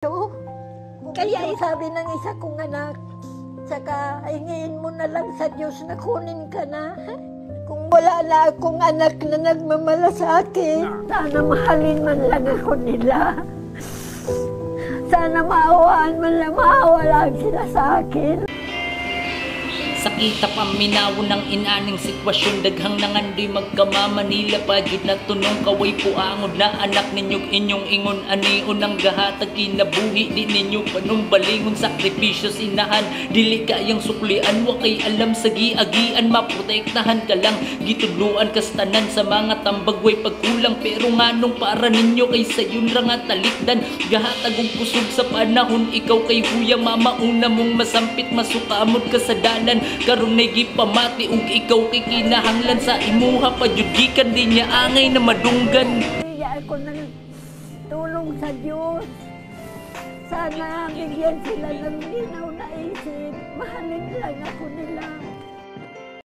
So, kaya sabi ng isa kong anak, saka hingin mo na lang sa Diyos na kunin ka na. Kung wala na akong anak na nagmamalasakit, sana mahalin man lang ako nila. Sana maawaan man lang, maawa lang sila sa akin. Sakita paminaw ng inaning sitwasyon, daghang nangandoy magkama Manila pagid na tunong kaway puangod na anak ninyog inyong ingon anion ang gahatag kinabuhi di ninyo panumbalingon sakripisyo sinahan dili kayang suklian wa kay alam sa giagian maprotektahan ka lang gitudluan kas tanan sa mga tambagway pagkulang pero nganong para ninyo kay sayon ra nga talikdan gahatag og kusog sa panahon ikaw kay huya mamauna mong masampit masukamod ka sa dalan karon nay gipamati ug ikaw kay kinahanglan sa imuha pajudikan din niya angay na madunggan. Kaya ako nang tulong sa Diyos. Sana bigyan sila ng linaw na isip. Mahalin lang ako nila.